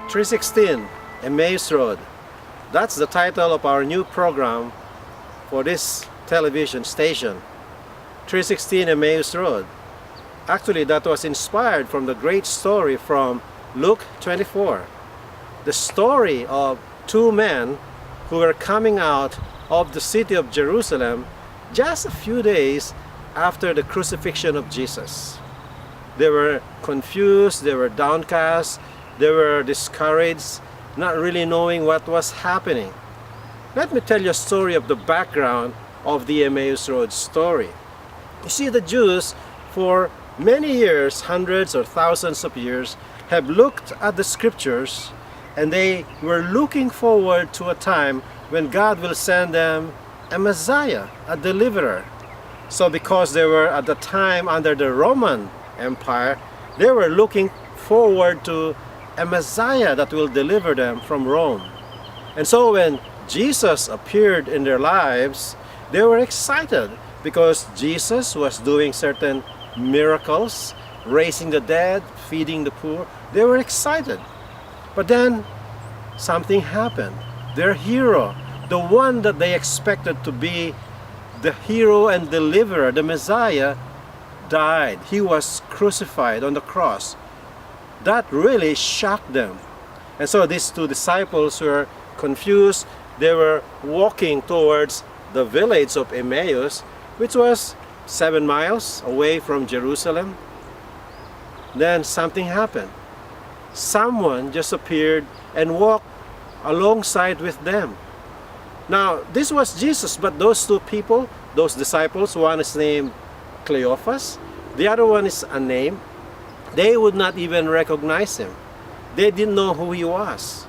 316 Emmaus Rd. That's the title of our new program for this television station. 316 Emmaus Rd. Actually, that was inspired from the great story from Luke 24. The story of two men who were coming out of the city of Jerusalem just a few days after the crucifixion of Jesus. They were confused, they were downcast, they were discouraged, not really knowing what was happening. Let me tell you a story of the background of the Emmaus Road story. You see, the Jews for many years, hundreds or thousands of years, have looked at the scriptures and they were looking forward to a time when God will send them a Messiah, a deliverer. So because they were at the time under the Roman Empire, they were looking forward to a Messiah that will deliver them from Rome. And so when Jesus appeared in their lives, they were excited because Jesus was doing certain miracles, raising the dead, feeding the poor. They were excited. But then something happened. Their hero, the one that they expected to be the hero and deliverer, the Messiah, died. He was crucified on the cross. That really shocked them. And so these two disciples were confused. They were walking towards the village of Emmaus, which was 7 miles away from Jerusalem. Then something happened. Someone just appeared and walked alongside with them. Now, this was Jesus, but those two people, those disciples, one is named Cleophas, the other one is unnamed. They would not even recognize him. They didn't know who he was.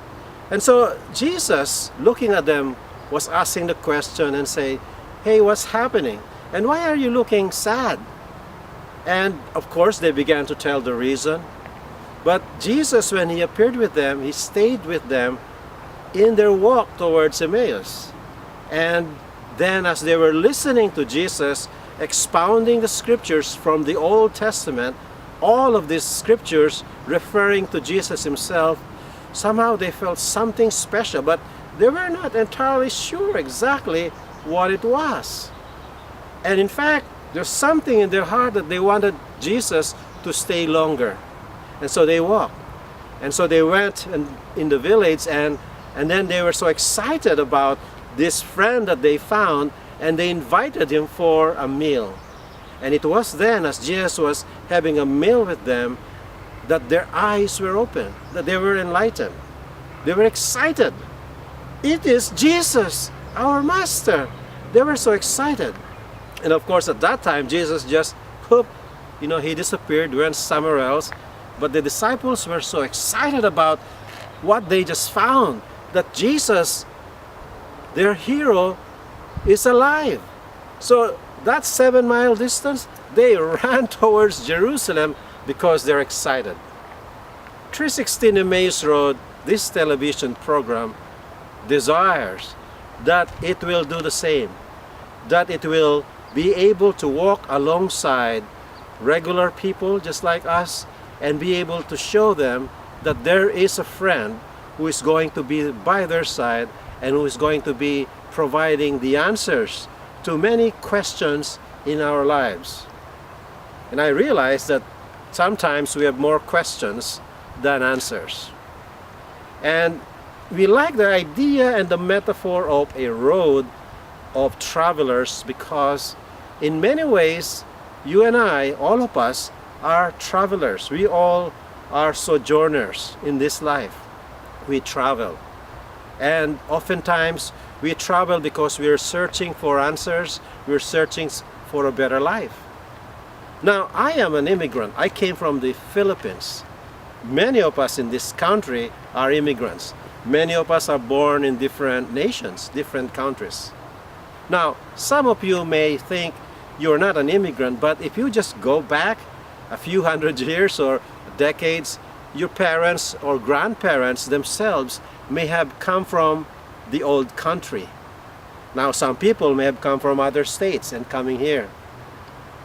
And so Jesus, looking at them, was asking the question and say, "Hey, what's happening? And why are you looking sad?" And of course, they began to tell the reason. But Jesus, when he appeared with them, he stayed with them in their walk towards Emmaus. And then as they were listening to Jesus expounding the scriptures from the Old Testament, all of these scriptures referring to Jesus himself, somehow they felt something special, but they were not entirely sure exactly what it was. And in fact, there's something in their heart that they wanted Jesus to stay longer. And so they walked. And so they went in the village, and then they were so excited about this friend that they found, and they invited him for a meal. And it was then, as Jesus was having a meal with them, that their eyes were open, that they were enlightened. They were excited. It is Jesus, our Master. They were so excited. And of course, at that time, Jesus just, he disappeared, went somewhere else. But the disciples were so excited about what they just found, that Jesus, their hero, is alive. So that 7-mile distance, they ran towards Jerusalem because they're excited. 316 Emmaus Road, this television program, desires that it will do the same, that it will be able to walk alongside regular people just like us and be able to show them that there is a friend who is going to be by their side and who is going to be providing the answers to many questions in our lives. And I realize that sometimes we have more questions than answers. And we like the idea and the metaphor of a road of travelers because in many ways, you and I, all of us, are travelers. We all are sojourners in this life. We travel. And oftentimes, we travel because we are searching for answers. We're searching for a better life. Now, I am an immigrant. I came from the Philippines. Many of us in this country are immigrants. Many of us are born in different nations, different countries. Now, some of you may think you're not an immigrant, but if you just go back a few hundred years or decades, your parents or grandparents themselves may have come from the old country. Now, some people may have come from other states and coming here.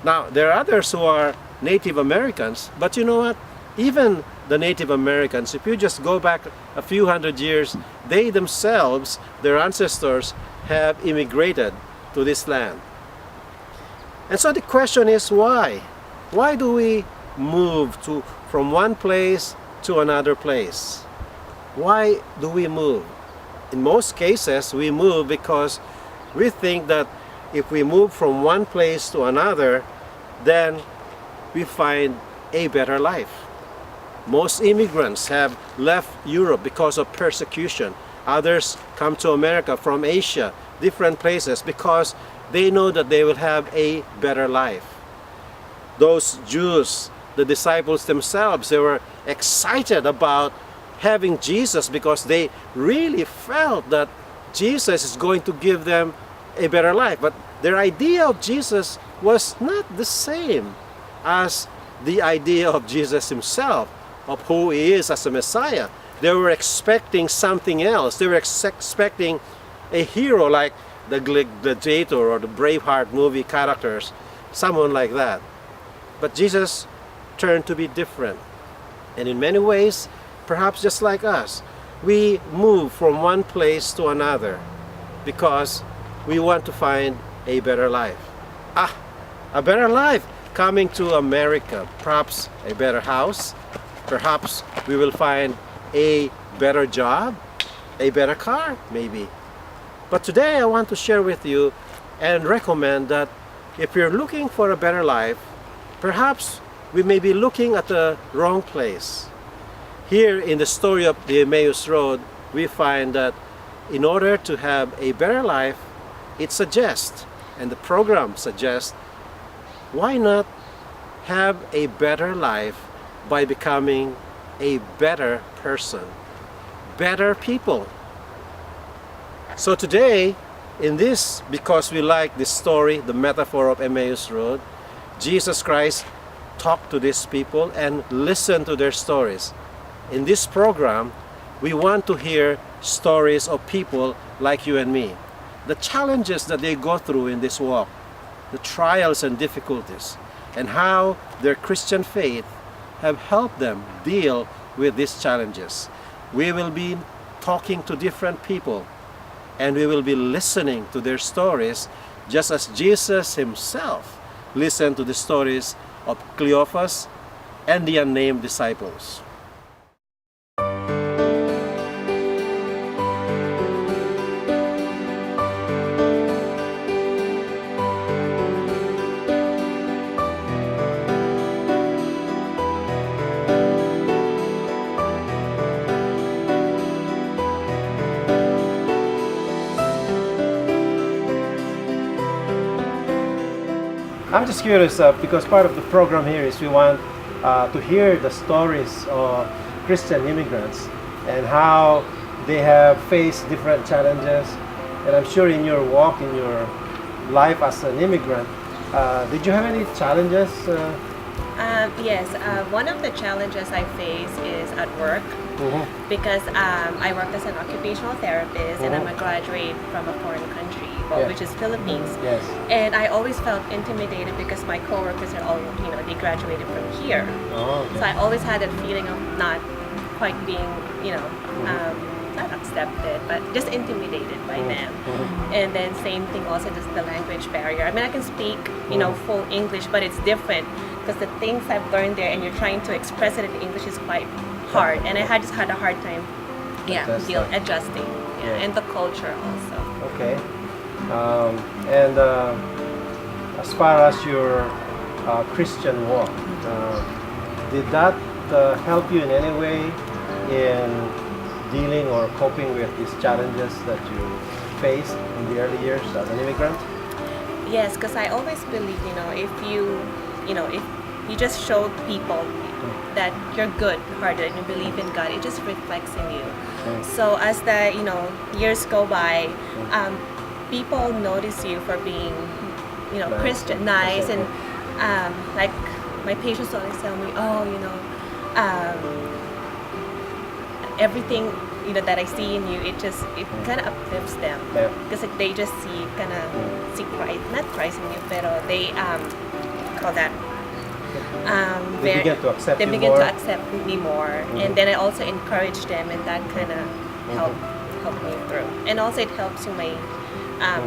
Now, there are others who are Native Americans, but you know what? Even the Native Americans, if you just go back a few hundred years, they themselves, their ancestors, have immigrated to this land. And so the question is why? Why do we move from one place to another place? Why do we move? In most cases, we move because we think that if we move from one place to another, then we find a better life. Most immigrants have left Europe because of persecution. Others come to America from Asia, different places, because they know that they will have a better life. Those Jews, the disciples themselves, they were excited about having Jesus because they really felt that Jesus is going to give them a better life. But their idea of Jesus was not the same as the idea of Jesus himself, of who he is as a Messiah. They were expecting something else. They were expecting a hero like the Gladiator or the Braveheart movie characters, someone like that. But Jesus turned to be different. And in many ways, perhaps just like us, we move from one place to another because we want to find a better life. A better life coming to America, perhaps a better house, perhaps we will find a better job, a better car, maybe. But today I want to share with you and recommend that if you're looking for a better life, perhaps we may be looking at the wrong place. Here in the story of the Emmaus Road, we find that in order to have a better life, it suggests, and the program suggests, why not have a better life by becoming a better person, better people. So today, in this, because we like this story, the metaphor of Emmaus Road, Jesus Christ talked to these people and listened to their stories. In this program, we want to hear stories of people like you and me, the challenges that they go through in this walk, the trials and difficulties, and how their Christian faith have helped them deal with these challenges. We will be talking to different people and we will be listening to their stories just as Jesus himself listened to the stories of Cleophas and the unnamed disciples. I'm just curious because part of the program here is we want to hear the stories of Christian immigrants and how they have faced different challenges. And I'm sure in your walk, in your life as an immigrant, did you have any challenges? Yes, one of the challenges I face is at work because I worked as an occupational therapist and I'm a graduate from a foreign country, which is Philippines. Yes. And I always felt intimidated because my coworkers are all, they graduated from here. Oh, okay. So I always had that feeling of not quite being, not accepted, but just intimidated by them. And then same thing also, just the language barrier. I mean, I can speak, full English, but it's different because the things I've learned there and you're trying to express it in English is quite hard. And I just had a hard time, adjusting. And the culture also. Okay. And as far as your Christian walk, did that help you in any way in dealing or coping with these challenges that you faced in the early years as an immigrant? Yes, because I always believe, if you just show people that you're good-hearted and you believe in God, it just reflects in you. So as the years go by, people notice you for being nice. Christian, nice, and like my patients always tell me, everything that I see in you, it kind of uplifts them because they just see Christ, not Christ in you, but they call that They began to accept they you begin more. to accept me more, and then I also encourage them, and that kind of help me through. And also it helps in my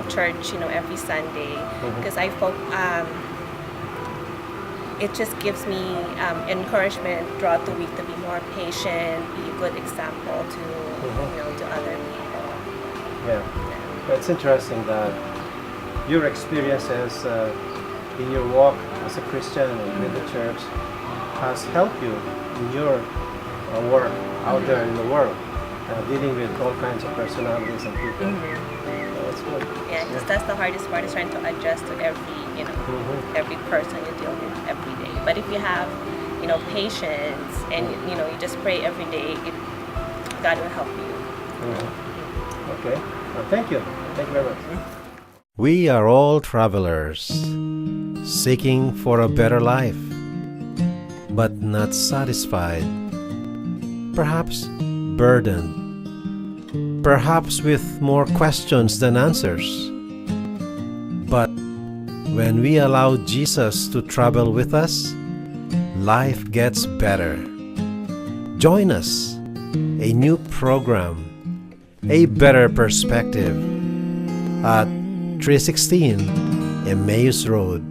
church, every Sunday, because it just gives me encouragement throughout the week to be more patient, be a good example to to other people. Yeah. It's interesting that your experiences in your walk as a Christian and with the church has helped you in your work out there in the world, dealing with all kinds of personalities and people. That's good. Yeah, because that's the hardest part, is trying to adjust to every person you deal with every day. But if you have, patience and you just pray every day, God will help you. Okay. Well, thank you. Thank you very much. We are all travelers, seeking for a better life, but not satisfied, perhaps burdened, perhaps with more questions than answers. But when we allow Jesus to travel with us, life gets better. Join us, a new program, a better perspective, at 316 Emmaus Rd.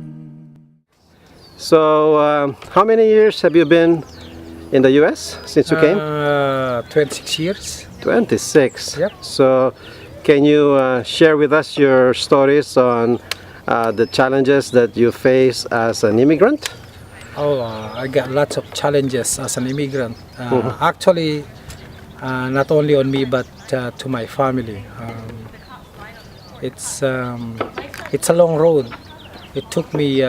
So, how many years have you been in the U.S. since you came? 26 years. 26. Yep. So, can you share with us your stories on the challenges that you face as an immigrant? I got lots of challenges as an immigrant. Actually, not only on me but to my family. It's a long road. It took me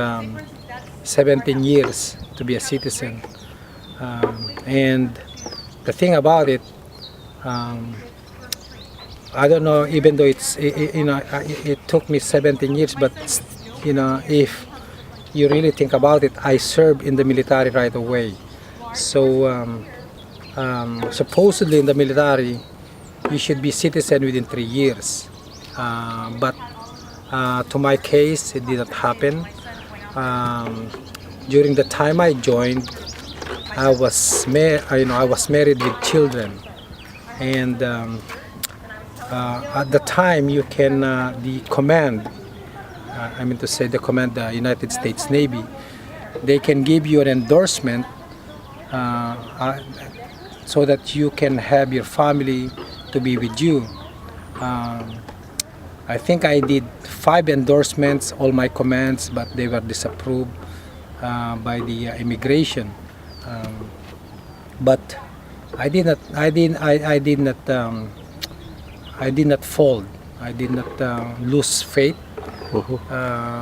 17 years to be a citizen, and the thing about it, I don't know. Even though it took me 17 years, but if you really think about it, I served in the military right away. So supposedly in the military, you should be citizen within 3 years. But to my case, it didn't happen. During the time I joined, I was married with children, and at the time you can the command, the United States Navy, they can give you an endorsement so that you can have your family to be with you. I think I did 5 endorsements, all my commands, but they were disapproved by the immigration. But I did not fold. I did not lose faith.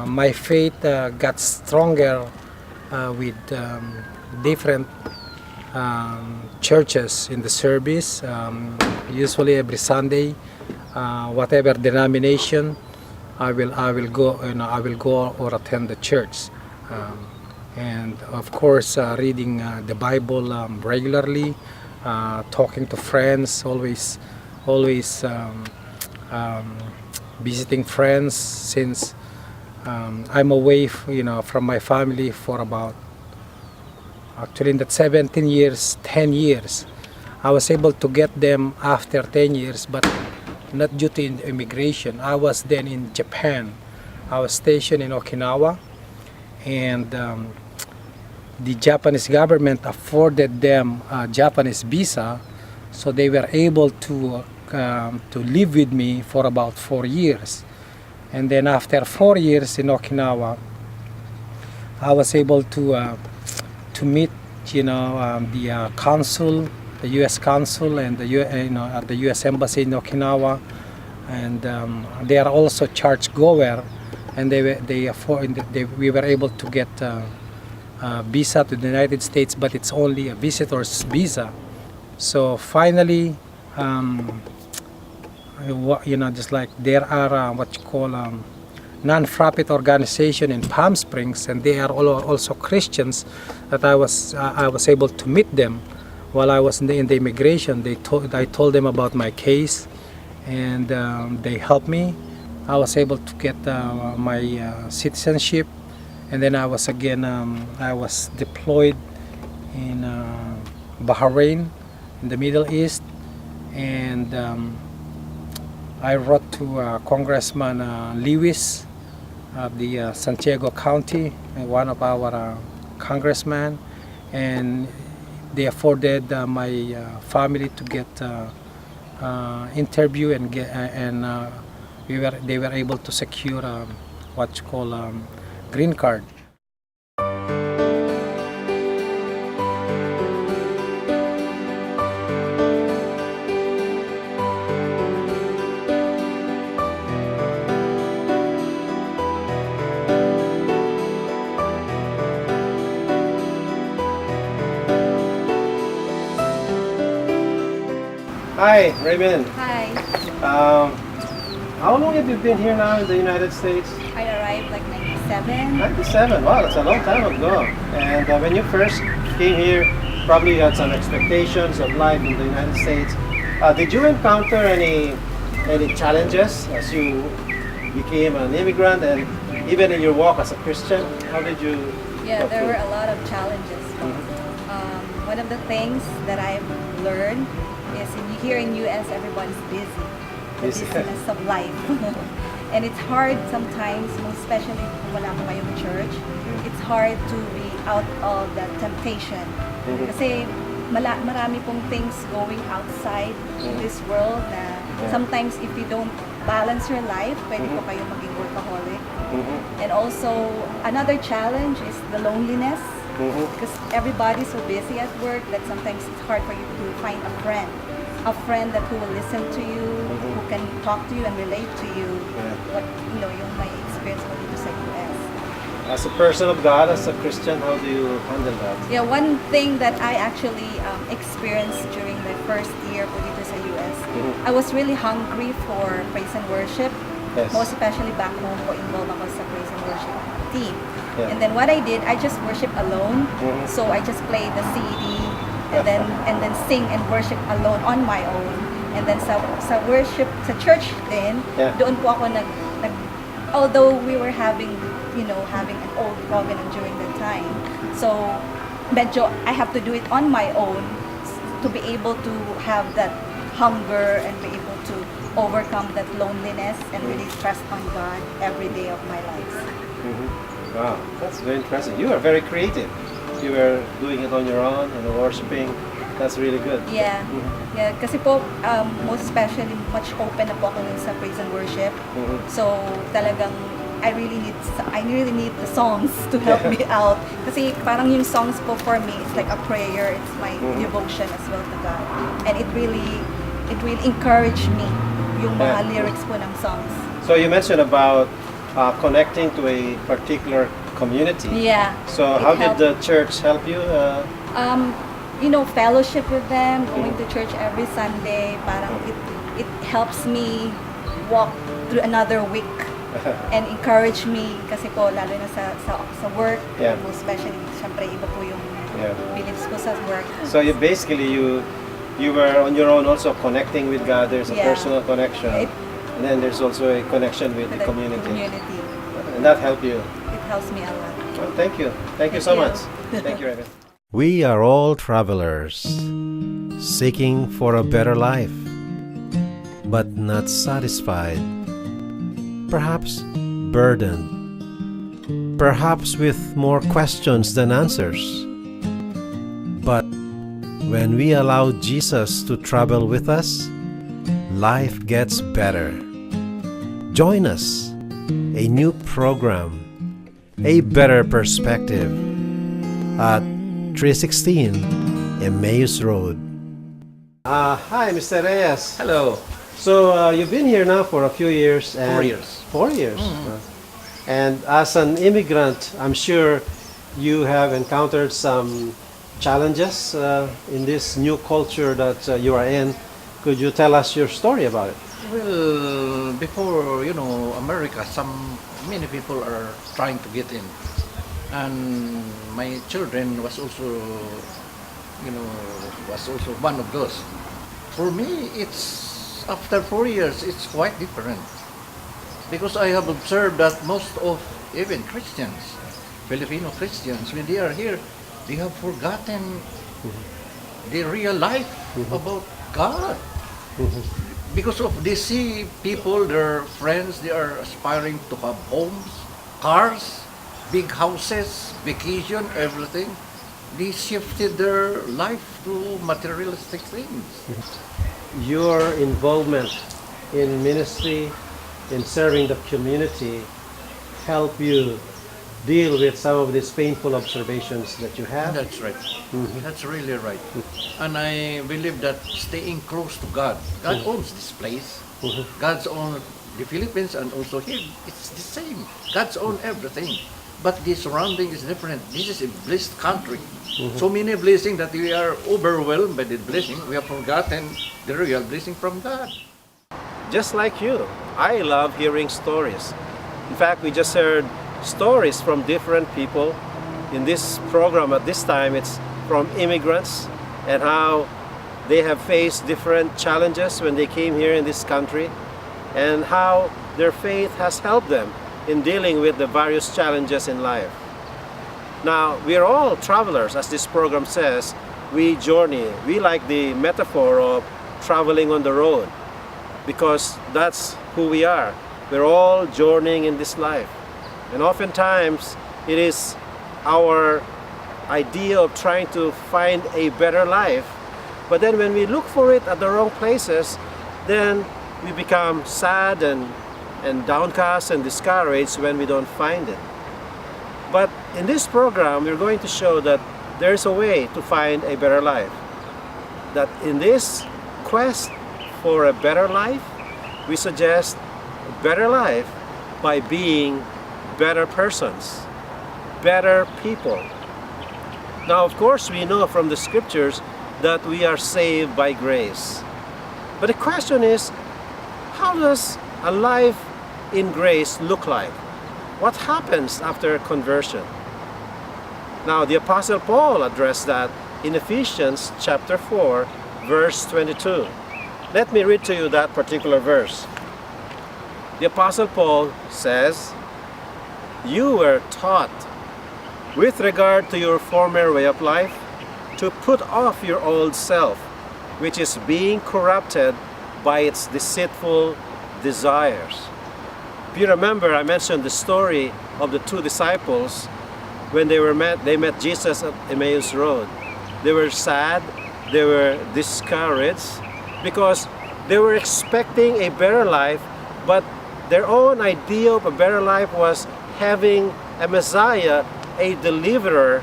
My faith got stronger with different churches in the service. Usually every Sunday, whatever denomination, I will go. I will go or attend the church, and of course reading the Bible regularly, talking to friends, always visiting friends, since I'm away from my family for about, actually in that 17 years, 10 years. I was able to get them after 10 years, but not due to immigration. I was then in Japan. I was stationed in Okinawa, and the Japanese government afforded them a Japanese visa, so they were able to live with me for about 4 years. And then after 4 years in Okinawa, I was able to meet the consul, the U.S. consul, and at the U.S. embassy in Okinawa, and they are also churchgoer, and we were able to get a visa to the United States, but it's only a visitor's visa. So finally, just like there are what you call non-profit organization in Palm Springs, and they are also Christians, that I was able to meet them while I was in the immigration. I told them about my case, and they helped me. I was able to get my citizenship, and then I was again I was deployed in Bahrain in the Middle East, and I wrote to Congressman Lewis of the Santiago County, one of our congressmen, and they afforded my family to get interview and get they were able to secure what you call green card. Hi, Raymond. Hi, How long have you been here now in the United States? I arrived like 97. 97. Wow, that's a long time ago. And when you first came here, probably you had some expectations of life in the United States. Did you encounter any challenges as you became an immigrant, and even in your walk as a Christian? How did you? Yeah, go there through? were a lot of challenges. One of the things that I've learned is here in US, everyone's busy. The Busy. busyness of life. And it's hard sometimes, most especially kung wala ka ngayong church, it's hard to be out of that temptation. Kasi marami pong things going outside this world na sometimes if you don't balance your life, pwede po kayo maging workaholic. And also, another challenge is the loneliness. Because everybody's so busy at work that sometimes it's hard for you to find a friend that who will listen to you, who can talk to you and relate to you. What yung may experience mo dito sa US. As a person of God, as a Christian, how do you handle that? Yeah, one thing that I actually experienced during my first year po dito sa US, I was really hungry for praise and worship. Yes. Most especially back home po, involved ako sa praise and worship team. Yeah. And then what I did, I just worship alone. So I just played the CD and then sing and worship alone on my own. And then sa worship sa church din, doon po ako nag although we were having an old covenant during that time. So medyo I have to do it on my own to be able to have that hunger and be able to overcome that loneliness and really trust on God every day of my life. Wow, that's very interesting. You are very creative. You were doing it on your own and worshiping. That's really good. Yeah. Yeah, kasi po most especially much open na po ako nun sa praise and worship. So talagang I really need the songs to help me out. Kasi parang yung songs po for me, it's like a prayer. It's my devotion as well to God. And it really encouraged me yung mga lyrics po ng songs. So you mentioned about connecting to a particular community. Yeah. So how did the church help you? Fellowship with them, going to church every Sunday, parang it helps me walk through another week and encourage me kasi po lalo na sa work, most especially syempre iba po yung beliefs ko sa work. So you basically you were on your own also connecting with God. There's a personal connection. And then there's also a connection with the community. And that helped you. It helps me a lot. Well, thank you. Thank you so much. Thank you, Raymond. We are all travelers, seeking for a better life, but not satisfied, perhaps burdened, perhaps with more questions than answers. But when we allow Jesus to travel with us, life gets better. Join us, a new program, a better perspective at 316 Emmaus Rd. Hi, Mr. Reyes. Hello. So you've been here now for a few years. And 4 years. 4 years. And as an immigrant, I'm sure you have encountered some challenges in this new culture that you are in. Could you tell us your story about it? Well, before America, many people are trying to get in, and my children was also one of those. For me, it's after 4 years, it's quite different because I have observed that most of even Christians Filipino Christians, when they are here, they have forgotten the real life about God. Because of they see people, their friends, they are aspiring to have homes, cars, big houses, vacation, everything. They shifted their life to materialistic things. Your involvement in ministry, in serving the community, help you deal with some of these painful observations that you have. That's right. That's really right. And I believe that staying close to God, God owns this place. God's own the Philippines and also here. It's the same. God's own everything. But the surrounding is different. This is a blessed country. So many blessings that we are overwhelmed by the blessing. We have forgotten the real blessing from God. Just like you, I love hearing stories. In fact, we just heard stories from different people. In this program at this time, it's from immigrants and how they have faced different challenges when they came here in this country and how their faith has helped them in dealing with the various challenges in life. Now, we are all travelers, as this program says. We journey. We like the metaphor of traveling on the road because that's who we are. We're all journeying in this life. And oftentimes, it is our idea of trying to find a better life. But then when we look for it at the wrong places, then we become sad and downcast and discouraged when we don't find it. But in this program, we're going to show that there's a way to find a better life. That in this quest for a better life, we suggest a better life by being better persons, better people. Now, of course, we know from the scriptures that we are saved by grace. But the question is, how does a life in grace look like? What happens after conversion? Now, the Apostle Paul addressed that in Ephesians chapter 4, verse 22. Let me read to you that particular verse. The Apostle Paul says, "You were taught, with regard to your former way of life, to put off your old self, which is being corrupted by its deceitful desires." If you remember, I mentioned the story of the two disciples when they met Jesus at Emmaus Rd. They were sad, they were discouraged because they were expecting a better life, but their own idea of a better life was having a Messiah, a deliverer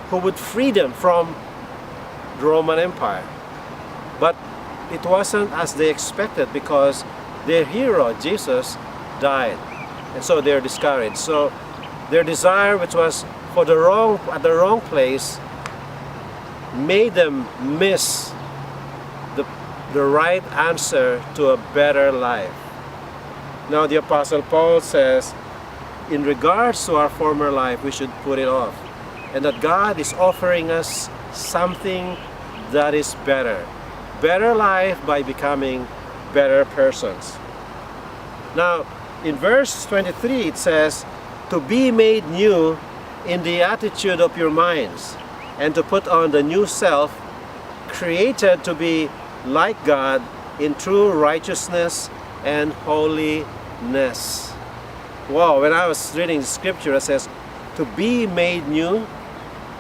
who would free them from the Roman Empire. But it wasn't as they expected because their hero, Jesus, died. And so they're discouraged. So their desire, which was at the wrong place, made them miss the right answer to a better life. Now the Apostle Paul says, in regards to our former life, we should put it off. And that God is offering us something that is better. Better life by becoming better persons. Now, in verse 23, it says, "To be made new in the attitude of your minds, and to put on the new self, created to be like God in true righteousness and holiness." Wow, when I was reading the scripture, it says, to be made new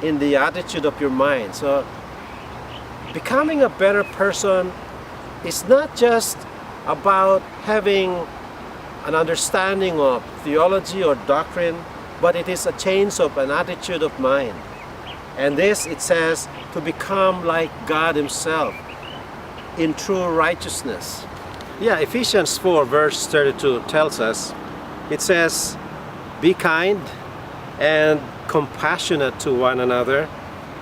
in the attitude of your mind. So, becoming a better person is not just about having an understanding of theology or doctrine, but it is a change of an attitude of mind. And this, it says, to become like God Himself in true righteousness. Yeah, Ephesians 4 verse 32 tells us, it says, "Be kind and compassionate to one another,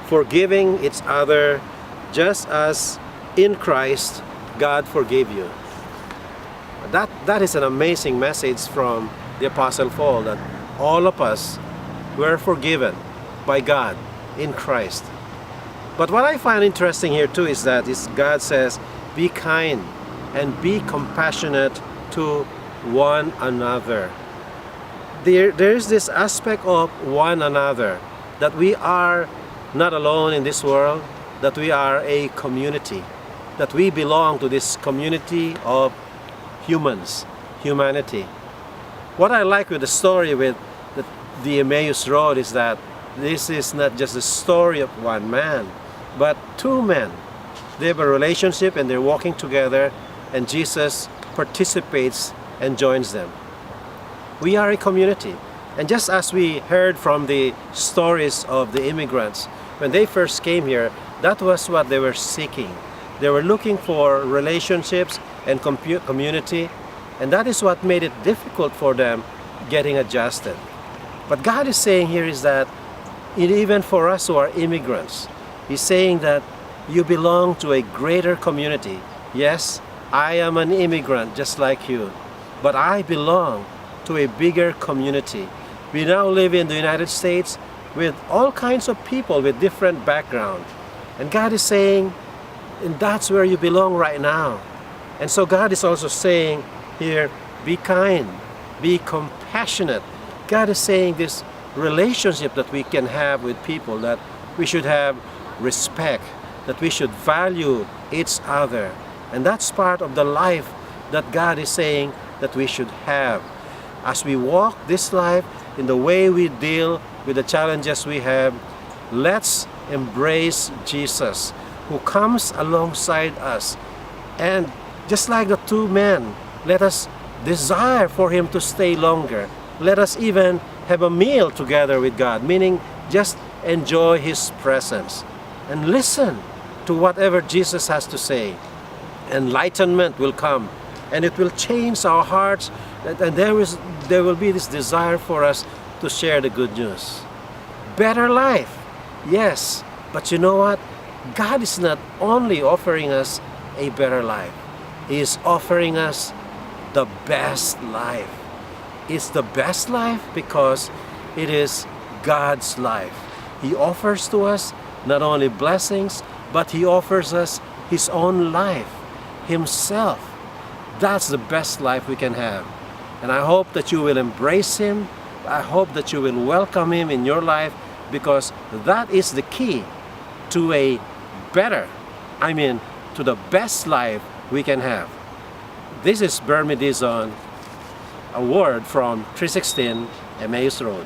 forgiving each other, just as in Christ God forgave you." That is an amazing message from the Apostle Paul, that all of us were forgiven by God in Christ. But what I find interesting here too is that God says, be kind and be compassionate to one another. there is this aspect of one another, that we are not alone in this world, that we are a community, that we belong to this community of humanity. What I like with the story with the Emmaus Road is that this is not just the story of one man, but two men. They have a relationship and they're walking together, and Jesus participates and joins them. We are a community. And just as we heard from the stories of the immigrants, when they first came here, that was what they were seeking. They were looking for relationships and community, and that is what made it difficult for them getting adjusted. But God is saying here is that even for us who are immigrants, He's saying that you belong to a greater community. Yes, I am an immigrant just like you, but I belong to a bigger community. We now live in the United States with all kinds of people with different backgrounds. And God is saying, and that's where you belong right now. And so God is also saying here, be kind, be compassionate. God is saying this relationship that we can have with people, that we should have respect, that we should value each other. And that's part of the life that God is saying that we should have. As we walk this life, in the way we deal with the challenges we have, let's embrace Jesus, who comes alongside us. And just like the two men, let us desire for Him to stay longer. Let us even have a meal together with God, meaning just enjoy His presence and listen to whatever Jesus has to say. Enlightenment will come, and it will change our hearts, and there will be this desire for us to share the good news. Better life, yes, but you know what? God is not only offering us a better life, He is offering us the best life. It's the best life because it is God's life. He offers to us not only blessings, but He offers us His own life, Himself. That's the best life we can have. And I hope that you will embrace Him. I hope that you will welcome Him in your life, because that is the key to a better, to the best life we can have. This is Bermidizon, a word from 316 Emmaus Road.